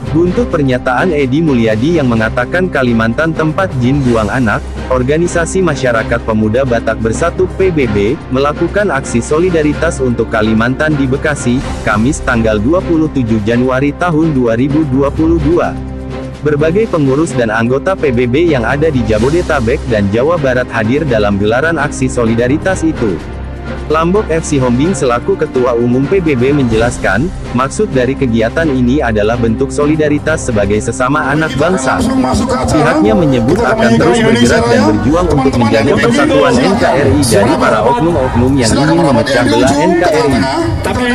Buntut pernyataan Edi Mulyadi yang mengatakan Kalimantan tempat jin buang anak, Organisasi Masyarakat Pemuda Batak Bersatu (PBB) melakukan aksi solidaritas untuk Kalimantan di Bekasi, Kamis tanggal 27 Januari tahun 2022. Berbagai pengurus dan anggota PBB yang ada di Jabodetabek dan Jawa Barat hadir dalam gelaran aksi solidaritas itu. Lambok FC Hombing selaku Ketua Umum PBB menjelaskan, maksud dari kegiatan ini adalah bentuk solidaritas sebagai sesama anak bangsa. Pihaknya menyebut akan terus bergerak dan berjuang untuk menjaga persatuan NKRI dari para oknum-oknum yang ingin memecah belah NKRI.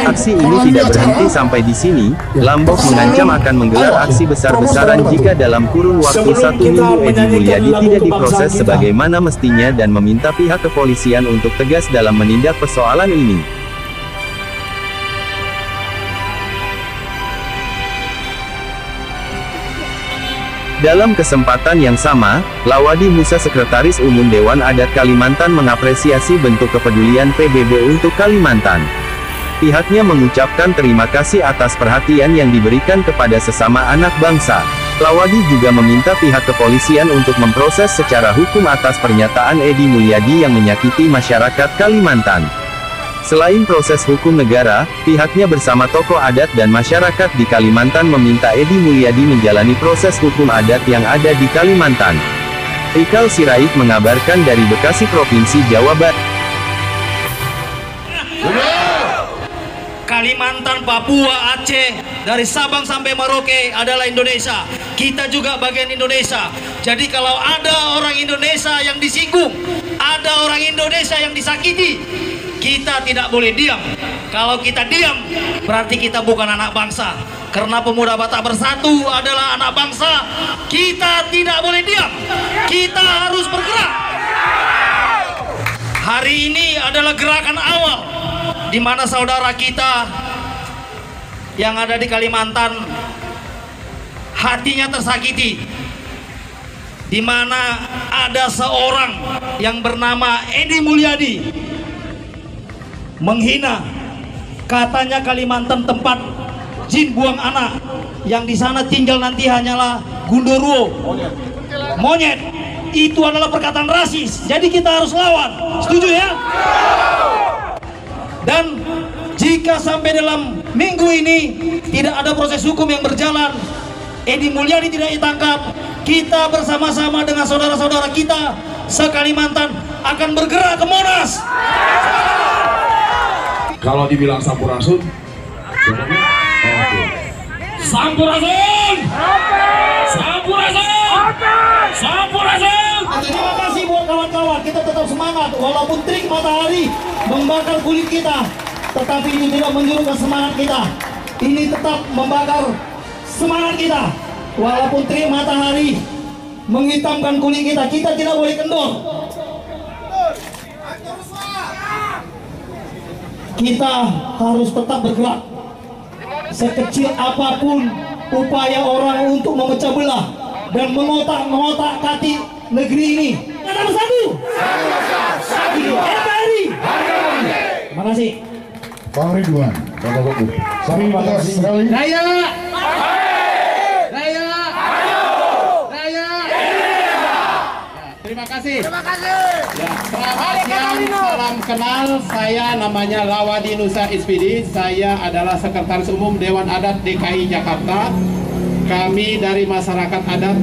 Aksi ini tidak berhenti sampai di sini. Lambok mengancam akan menggelar aksi besar-besaran jika dalam kurun waktu 1 minggu Edi Mulyadi tidak diproses sebagaimana mestinya dan meminta pihak kepolisian untuk tegas dalam menindak persoalan ini. Dalam kesempatan yang sama, Lawadi Musa Sekretaris Umum Dewan Adat Kalimantan mengapresiasi bentuk kepedulian PBB untuk Kalimantan. Pihaknya mengucapkan terima kasih atas perhatian yang diberikan kepada sesama anak bangsa. Lawadi juga meminta pihak kepolisian untuk memproses secara hukum atas pernyataan Edi Mulyadi yang menyakiti masyarakat Kalimantan. Selain proses hukum negara, pihaknya bersama tokoh adat dan masyarakat di Kalimantan meminta Edi Mulyadi menjalani proses hukum adat yang ada di Kalimantan. Rikal Sirait mengabarkan dari Bekasi, Provinsi Jawa Barat. Kalimantan, Papua, Aceh, dari Sabang sampai Merauke adalah Indonesia. Kita juga bagian Indonesia. Jadi kalau ada orang Indonesia yang disinggung, ada orang Indonesia yang disakiti, kita tidak boleh diam. Kalau kita diam, berarti kita bukan anak bangsa. Karena Pemuda Batak Bersatu adalah anak bangsa, kita tidak boleh diam. Kita harus bergerak. Hari ini adalah gerakan awal di mana saudara kita yang ada di Kalimantan hatinya tersakiti, di mana ada seorang yang bernama Edi Mulyadi menghina, katanya Kalimantan tempat jin buang anak, yang di sana tinggal nanti hanyalah gundurwo, monyet. Itu adalah perkataan rasis, jadi kita harus lawan. Setuju ya? Dan jika sampai dalam minggu ini tidak ada proses hukum yang berjalan, Edi Mulyadi tidak ditangkap, kita bersama-sama dengan saudara-saudara kita se-Kalimantan akan bergerak ke Monas. Kalau dibilang Sampurasun, Sampurasun, Sampurasun, Sampurasun. Terima kasih buat kawan-kawan, kita tetap semangat walaupun terik matahari membakar kulit kita, tetapi ini tidak menyurutkan semangat kita. Ini tetap membakar semangat kita walaupun terik matahari menghitamkan kulit kita. Kita tidak boleh kendor. Kita harus tetap bergerak. Sekecil apapun upaya orang untuk memecah belah dan mengotak-atik negeri ini. Kata bersatu. NKRI. Terima kasih. Bang Ridwan, Bapak-Bapak. Terima kasih sekali. Raya. Raya. Raya. Terima kasih. Terima kasih. Ya, selamat siang, salam kenal. Saya namanya Lawadi Nusa SPD. Saya adalah Sekretaris Umum Dewan Adat DKI Jakarta. Kami dari masyarakat adat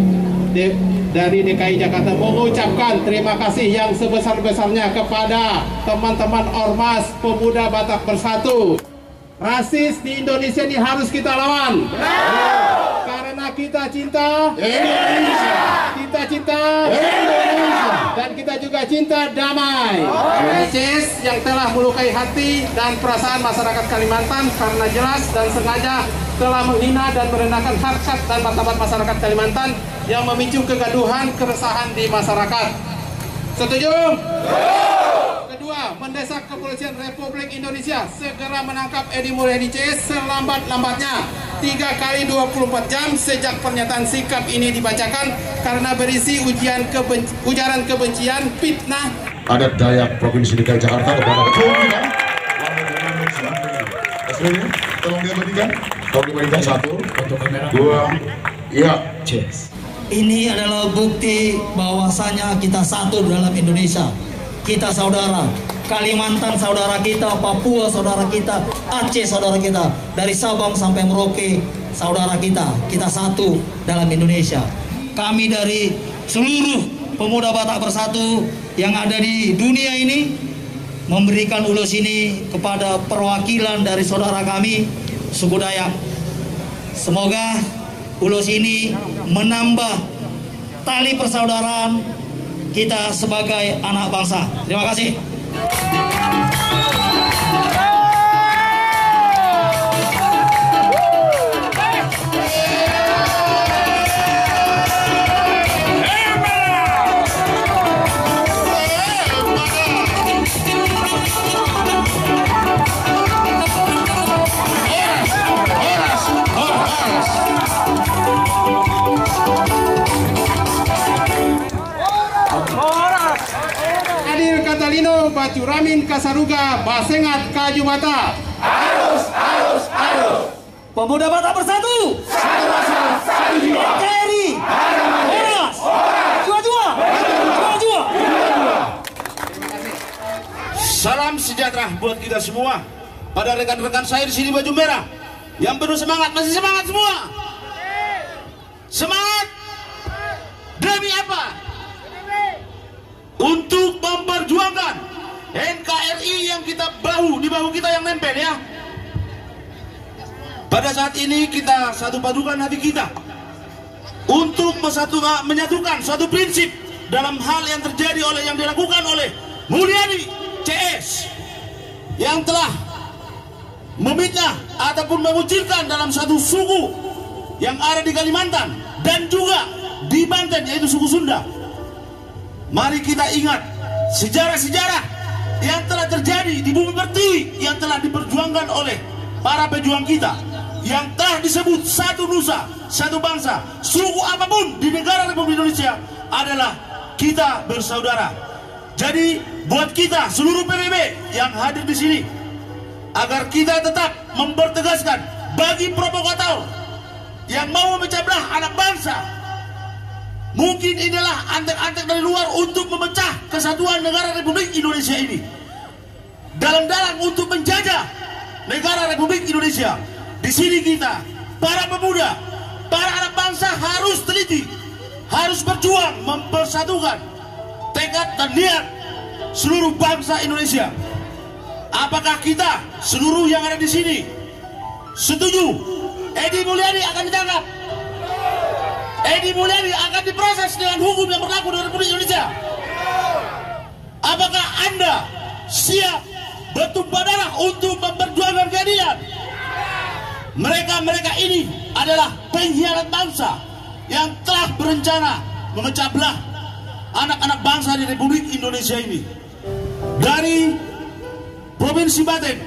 dari DKI Jakarta mengucapkan terima kasih yang sebesar-besarnya kepada teman-teman Ormas Pemuda Batak Bersatu. Rasis di Indonesia ini harus kita lawan. Karena kita cinta Indonesia. Kita cinta Indonesia. Dan kita juga cinta damai. Rasis yang telah melukai hati dan perasaan masyarakat Kalimantan karena jelas dan sengaja telah menghina dan merendahkan harkat dan martabat masyarakat Kalimantan yang memicu kegaduhan, keresahan di masyarakat. Setuju? Kedua, mendesak Kepolisian Republik Indonesia segera menangkap Edi Mulyadi CS selambat-lambatnya 3 kali 24 jam sejak pernyataan sikap ini dibacakan karena berisi ujaran kebencian, fitnah. Adat Dayak Provinsi DKI Jakarta kepada Ketua Umum. Tolong dia berikan. Dokumennya 1, 2, ya. Ini adalah bukti bahwasanya kita satu dalam Indonesia. Kita saudara. Kalimantan saudara kita, Papua saudara kita, Aceh saudara kita, dari Sabang sampai Merauke saudara kita. Kita satu dalam Indonesia. Kami dari seluruh pemuda Batak Bersatu yang ada di dunia ini memberikan ulus ini kepada perwakilan dari saudara kami suku Dayak. Semoga ulus ini menambah tali persaudaraan kita sebagai anak bangsa. Terima kasih. Katalino Bacuramin Kasaruga Basengat Kajubata. Harus. Pemuda Batak Bersatu. Satu rasa, satu jiwa. TNI. Horas. Jua. Salam sejahtera buat kita semua. Pada rekan-rekan saya di sini baju merah yang penuh semangat, masih semangat semua. Semangat demi apa? Untuk memperjuangkan NKRI yang kita di bahu kita yang nempel ya. Pada saat ini kita satu padukan hati kita untuk menyatukan suatu prinsip dalam hal yang terjadi yang dilakukan oleh Mulyadi CS yang telah memikah ataupun mengucilkan dalam satu suku yang ada di Kalimantan dan juga di Banten, yaitu suku Sunda. Mari kita ingat sejarah-sejarah yang telah terjadi di bumi pertiwi yang telah diperjuangkan oleh para pejuang kita yang telah disebut satu nusa, satu bangsa, suku apapun di negara Republik Indonesia adalah kita bersaudara. Jadi buat kita seluruh PBB yang hadir di sini agar kita tetap mempertegaskan bagi provokator yang mau memecah belah anak bangsa. Mungkin inilah antek-antek dari luar untuk memecah kesatuan negara Republik Indonesia ini. Dalam-dalam untuk menjajah negara Republik Indonesia. Di sini kita, para pemuda, para anak bangsa harus teliti, harus berjuang mempersatukan tekad dan niat seluruh bangsa Indonesia. Apakah kita seluruh yang ada di sini setuju Edi Mulyadi akan ditangkap? Edi Mulyadi akan diproses dengan hukum yang berlaku di Republik Indonesia. Apakah Anda siap bertumpah darah untuk memperjuangkan keadilan? Mereka ini adalah pengkhianat bangsa yang telah berencana memecah belah anak-anak bangsa di Republik Indonesia ini. Dari Provinsi Banten,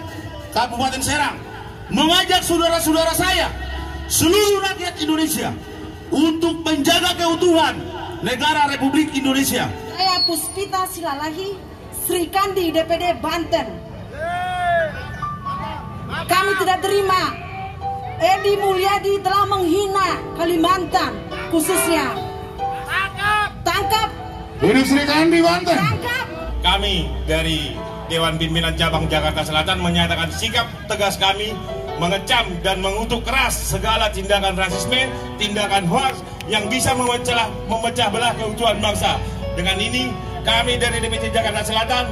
Kabupaten Serang, mengajak saudara-saudara saya, seluruh rakyat Indonesia, untuk menjaga keutuhan negara Republik Indonesia. Saya Puspita Silalahi, Sri Kandi DPD Banten. Kami tidak terima Edi Mulyadi telah menghina Kalimantan khususnya. Tangkap. Hidup Sri Kandi Banten. Tangkap. Kami dari Dewan Pimpinan Cabang Jakarta Selatan menyatakan sikap tegas kami mengecam dan mengutuk keras segala tindakan rasisme, tindakan hoaks yang bisa memecah belah keutuhan bangsa. Dengan ini, kami dari DPD Jakarta Selatan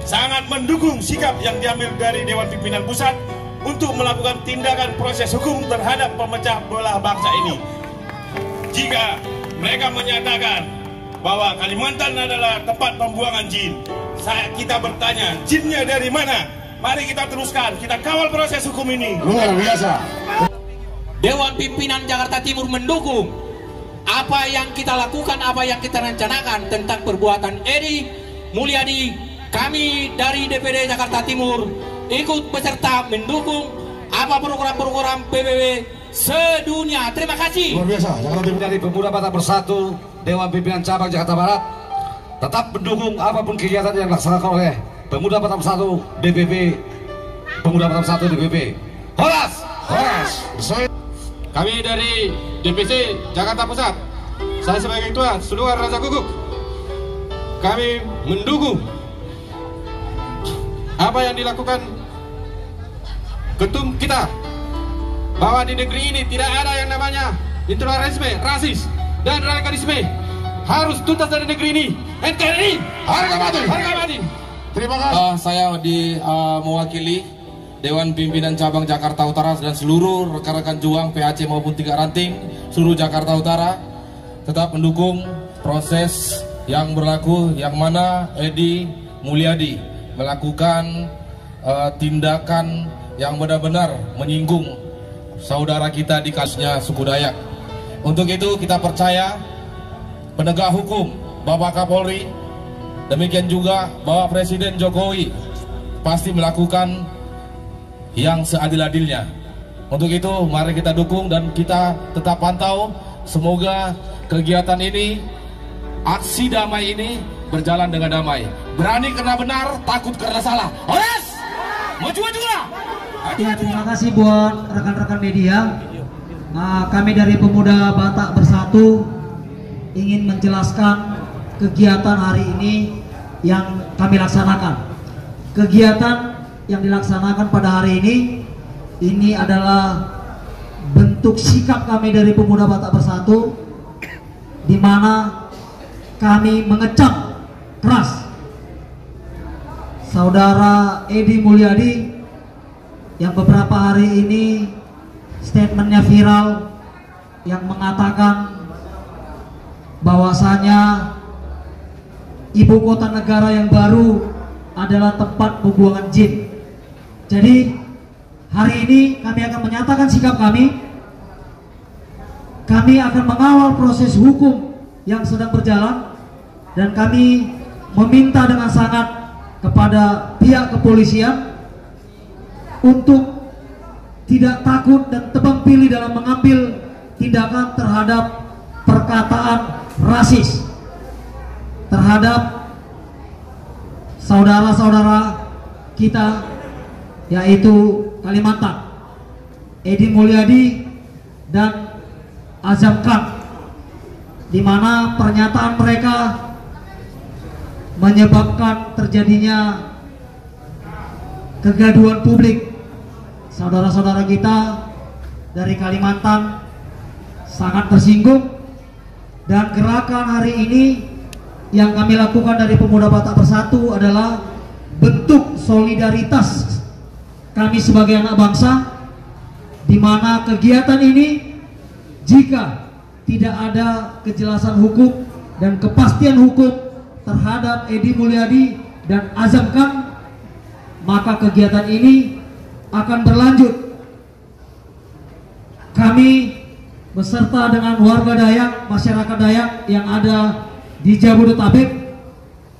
sangat mendukung sikap yang diambil dari Dewan Pimpinan Pusat untuk melakukan tindakan proses hukum terhadap pemecah belah bangsa ini. Jika mereka menyatakan bahwa Kalimantan adalah tempat pembuangan jin, kita bertanya, jinnya dari mana? Mari kita teruskan, kita kawal proses hukum ini. Luar biasa. Dewan Pimpinan Jakarta Timur mendukung apa yang kita lakukan, apa yang kita rencanakan tentang perbuatan Edi Mulyadi. Kami dari DPD Jakarta Timur ikut beserta mendukung apa program-program PBB sedunia. Terima kasih. Luar biasa. Jakarta Timur dari Pemuda Batak Bersatu, Dewan Pimpinan Cabang Jakarta Barat tetap mendukung apapun kegiatan yang dilaksanakan oleh Pemuda Batak Bersatu DPP, Pemuda Batak Bersatu DPP. Horas! Horas. Kami dari DPC Jakarta Pusat, saya sebagai Ketua Suluar Raja Guguk, kami mendukung apa yang dilakukan ketum kita, bahwa di negeri ini tidak ada yang namanya intoleransi, rasis, dan radikalisme. Harus tuntas dari negeri ini. NKRI harga mati, harga mati. Terima kasih. Saya mewakili Dewan Pimpinan Cabang Jakarta Utara dan seluruh rekan-rekan juang PAC maupun 3 ranting seluruh Jakarta Utara tetap mendukung proses yang berlaku, yang mana Edi Mulyadi melakukan tindakan yang benar-benar menyinggung saudara kita di kasusnya suku Dayak. Untuk itu kita percaya penegak hukum Bapak Kapolri, demikian juga Bapak Presiden Jokowi pasti melakukan yang seadil-adilnya. Untuk itu mari kita dukung dan kita tetap pantau. Semoga kegiatan ini, aksi damai ini berjalan dengan damai. Berani karena benar, takut karena salah. Yes! Maju-maju lah! Ya, terima kasih buat rekan-rekan media. Kami dari Pemuda Batak Bersatu ingin menjelaskan kegiatan hari ini yang kami laksanakan. Kegiatan yang dilaksanakan pada hari ini adalah bentuk sikap kami dari Pemuda Batak Bersatu, di mana kami mengecam keras saudara Edi Mulyadi yang beberapa hari ini statementnya viral yang mengatakan bahwasanya ibu kota negara yang baru adalah tempat pembuangan jin. Jadi hari ini kami akan menyatakan sikap kami. Kami akan mengawal proses hukum yang sedang berjalan, dan kami meminta dengan sangat kepada pihak kepolisian untuk tidak takut dan tebang pilih dalam mengambil tindakan terhadap perkataan rasis terhadap saudara-saudara kita, yaitu Kalimantan, Edi Mulyadi dan Azam Khan, di mana pernyataan mereka menyebabkan terjadinya kegaduhan publik. Saudara-saudara kita dari Kalimantan sangat tersinggung, dan gerakan hari ini yang kami lakukan dari Pemuda Batak Bersatu adalah bentuk solidaritas kami sebagai anak bangsa, di mana kegiatan ini jika tidak ada kejelasan hukum dan kepastian hukum terhadap Edi Mulyadi dan Azam Khan, maka kegiatan ini akan berlanjut. Kami beserta dengan warga Dayak, masyarakat Dayak yang ada di Jabodetabek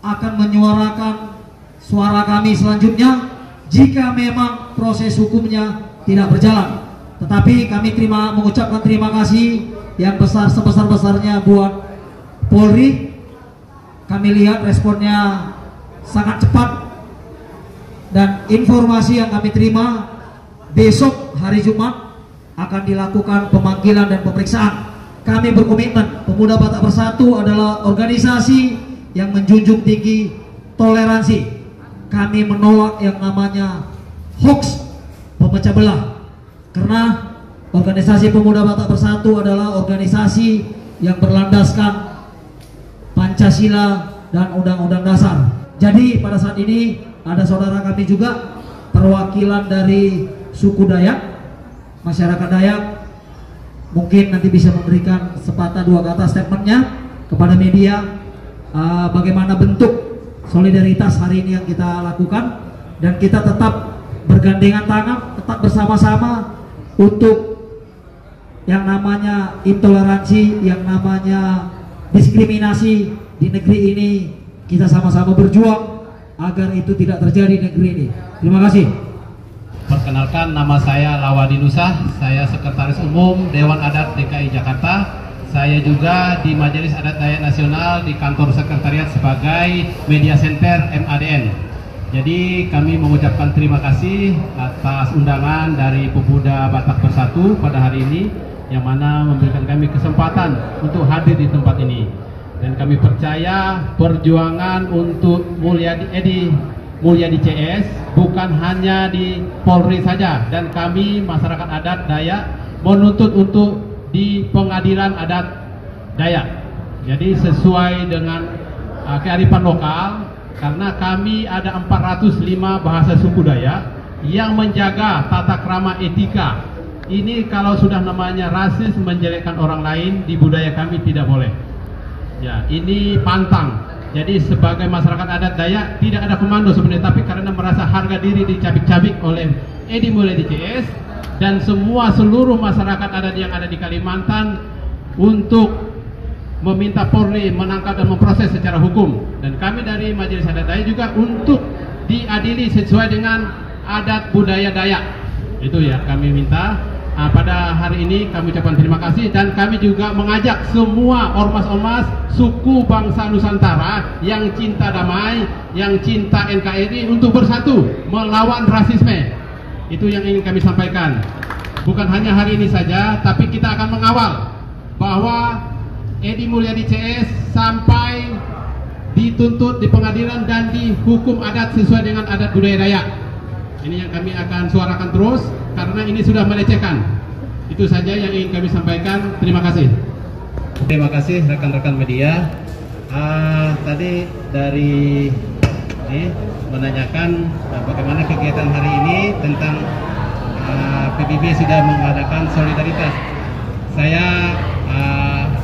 akan menyuarakan suara kami selanjutnya jika memang proses hukumnya tidak berjalan. Tetapi kami mengucapkan terima kasih yang besar sebesar-besarnya buat Polri. Kami lihat responnya sangat cepat, dan informasi yang kami terima besok hari Jumat akan dilakukan pemanggilan dan pemeriksaan. Kami berkomitmen Pemuda Batak Bersatu adalah organisasi yang menjunjung tinggi toleransi. Kami menolak yang namanya hoax, pemecah belah, karena organisasi Pemuda Batak Bersatu adalah organisasi yang berlandaskan Pancasila dan Undang-Undang Dasar. Jadi pada saat ini ada saudara kami juga perwakilan dari suku Dayak, masyarakat Dayak, mungkin nanti bisa memberikan sepatah dua kata statementnya kepada media, bagaimana bentuk solidaritas hari ini yang kita lakukan, dan kita tetap bergandengan tangan, tetap bersama-sama untuk yang namanya intoleransi, yang namanya diskriminasi di negeri ini. Kita sama-sama berjuang agar itu tidak terjadi di negeri ini. Terima kasih. Perkenalkan, nama saya Lawadi Nusa, saya Sekretaris Umum Dewan Adat DKI Jakarta. Saya juga di Majelis Adat Dayak Nasional di kantor sekretariat sebagai Media Center MADN. Jadi kami mengucapkan terima kasih atas undangan dari Pemuda Batak Bersatu pada hari ini, yang mana memberikan kami kesempatan untuk hadir di tempat ini. Dan kami percaya perjuangan untuk Edi Mulyadi CS bukan hanya di Polri saja, dan kami masyarakat adat Dayak menuntut untuk di pengadilan adat Dayak. Jadi sesuai dengan kearifan lokal, karena kami ada 405 bahasa suku Dayak yang menjaga tata krama etika. Ini kalau sudah namanya rasis, menjelekkan orang lain di budaya kami tidak boleh. Ya, ini pantang. Jadi sebagai masyarakat adat Dayak tidak ada komando sebenarnya, tapi karena merasa harga diri dicabik-cabik oleh Edi Mulyadi CS dan seluruh masyarakat adat yang ada di Kalimantan untuk meminta Polri menangkap dan memproses secara hukum. Dan kami dari Majelis Adat Dayak juga untuk diadili sesuai dengan adat budaya Dayak. Itu ya kami minta. Pada hari ini kami ucapkan terima kasih, dan kami juga mengajak semua ormas-ormas suku bangsa Nusantara yang cinta damai, yang cinta NKRI untuk bersatu melawan rasisme. Itu yang ingin kami sampaikan. Bukan hanya hari ini saja, tapi kita akan mengawal bahwa Edi Mulyadi CS sampai dituntut di pengadilan dan dihukum adat sesuai dengan adat budaya Dayak. Ini yang kami akan suarakan terus, karena ini sudah melecehkan. Itu saja yang ingin kami sampaikan. Terima kasih. Terima kasih rekan-rekan media. Tadi dari menanyakan bagaimana kegiatan hari ini tentang PBB sudah mengadakan solidaritas. Saya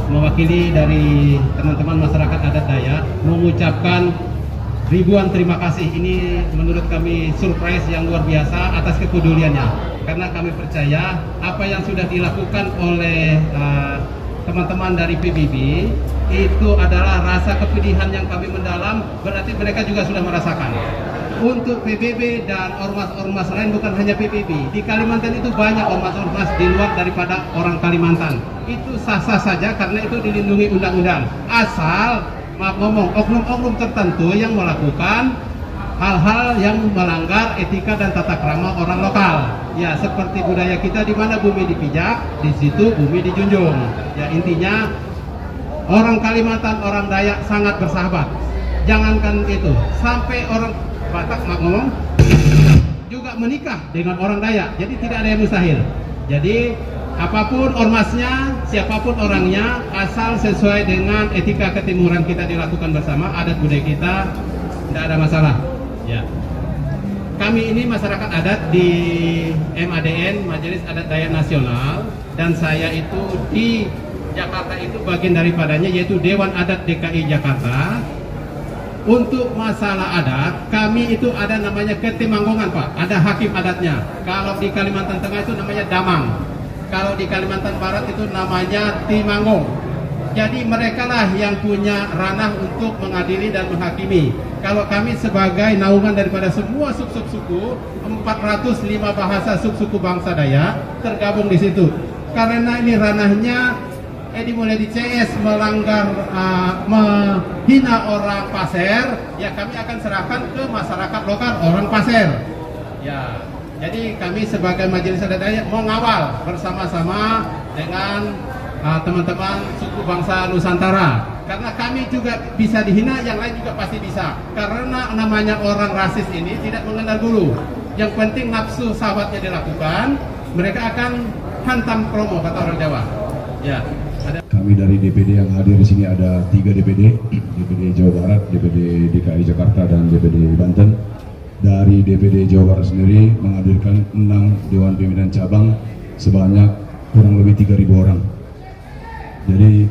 mewakili dari teman-teman masyarakat adat Dayak mengucapkan ribuan terima kasih. Ini menurut kami surprise yang luar biasa atas kepeduliannya, karena kami percaya apa yang sudah dilakukan oleh teman-teman dari PBB itu adalah rasa kepedihan yang kami mendalam, berarti mereka juga sudah merasakan. Untuk PBB dan ormas-ormas lain, bukan hanya PBB, di Kalimantan itu banyak ormas-ormas di luar daripada orang Kalimantan. Itu sah-sah saja karena itu dilindungi undang-undang. Asal, maaf ngomong, oknum-oknum tertentu yang melakukan hal-hal yang melanggar etika dan tata krama orang lokal. Ya, seperti budaya kita di mana bumi dipijak, di situ bumi dijunjung. Ya, intinya orang Kalimantan, orang Dayak sangat bersahabat. Jangankan itu, sampai orang Batak ngomong juga menikah dengan orang Dayak, jadi tidak ada yang mustahil. Jadi apapun ormasnya, siapapun orangnya, asal sesuai dengan etika ketimuran kita dilakukan bersama, adat budaya kita, tidak ada masalah. Ya, kami ini masyarakat adat di MADN, Majelis Adat Dayak Nasional, dan saya itu di Jakarta itu bagian daripadanya, yaitu Dewan Adat DKI Jakarta. Untuk masalah adat, kami itu ada namanya ketimanggongan, Pak. Ada hakim adatnya. Kalau di Kalimantan Tengah itu namanya damang. Kalau di Kalimantan Barat itu namanya timanggong. Jadi mereka lah yang punya ranah untuk mengadili dan menghakimi. Kalau kami sebagai naungan daripada semua sub-sub suku, 405 bahasa sub-suku bangsa Dayak tergabung di situ. Karena ini ranahnya Edi Mulyadi CS melanggar, menghina orang Pasir, ya kami akan serahkan ke masyarakat lokal orang Pasir. Ya, jadi kami sebagai Majelis Adat Dayak mengawal bersama-sama dengan teman-teman suku bangsa Nusantara. Karena kami juga bisa dihina, yang lain juga pasti bisa. Karena namanya orang rasis ini tidak mengenal bulu. Yang penting nafsu sahabatnya dilakukan, mereka akan hantam kromo, kata orang Jawa. Ya. Kami dari DPD yang hadir di sini ada 3 DPD, DPD Jawa Barat, DPD DKI Jakarta, dan DPD Banten. Dari DPD Jawa Barat sendiri menghadirkan 6 Dewan Pimpinan Cabang sebanyak kurang lebih 3.000 orang. Jadi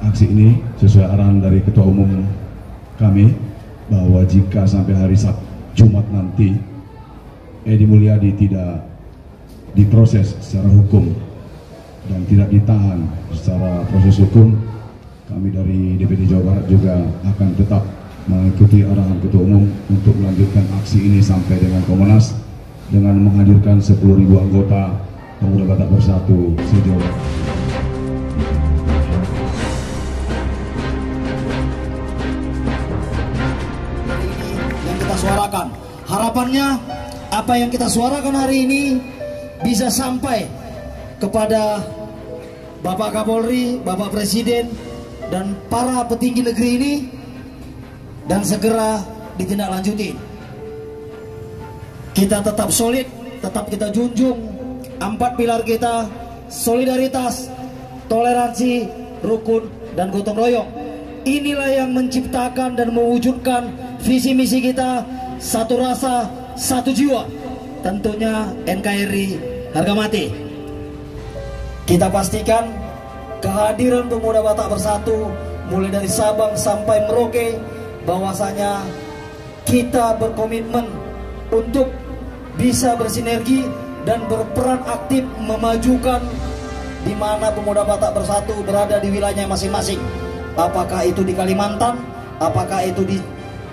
aksi ini sesuai arahan dari Ketua Umum kami, bahwa jika sampai hari Sabtu Jumat nanti Edi Mulyadi tidak diproses secara hukum dan tidak ditahan secara proses hukum, kami dari DPD Jawa Barat juga akan tetap mengikuti arahan Ketua Umum untuk melanjutkan aksi ini sampai dengan Komnas, dengan menghadirkan 10.000 anggota Pemuda Batak Bersatu se-Jawa Barat. Yang kita harapannya apa yang kita suarakan hari ini bisa sampai kepada Bapak Kapolri, Bapak Presiden, dan para petinggi negeri ini, dan segera ditindaklanjuti. Kita tetap solid, tetap kita junjung 4 pilar kita: solidaritas, toleransi, rukun, dan gotong royong. Inilah yang menciptakan dan mewujudkan visi misi kita, satu rasa, satu jiwa. Tentunya NKRI harga mati. Kita pastikan kehadiran pemuda Batak Bersatu mulai dari Sabang sampai Merauke, bahwasanya kita berkomitmen untuk bisa bersinergi dan berperan aktif memajukan di mana pemuda Batak Bersatu berada di wilayahnya masing-masing. Apakah itu di Kalimantan, apakah itu di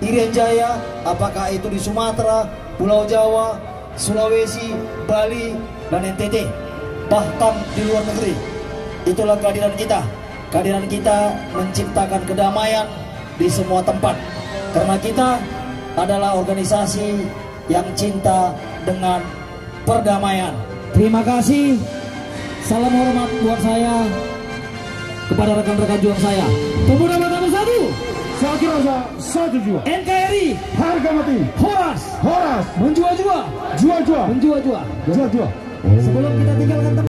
Irian Jaya, apakah itu di Sumatera, Pulau Jawa, Sulawesi, Bali, dan NTT, bahkan di luar negeri. Itulah kehadiran kita. Kehadiran kita menciptakan kedamaian di semua tempat, karena kita adalah organisasi yang cinta dengan perdamaian. Terima kasih. Salam hormat buat saya kepada rekan-rekan juang saya. Pemuda Batak Bersatu, saya kira satu jiwa. NKRI harga mati. Horas, Horas, menjua-jua, jua-jua, menjua-jua. jua-jua. Sebelum kita tinggalkan tempat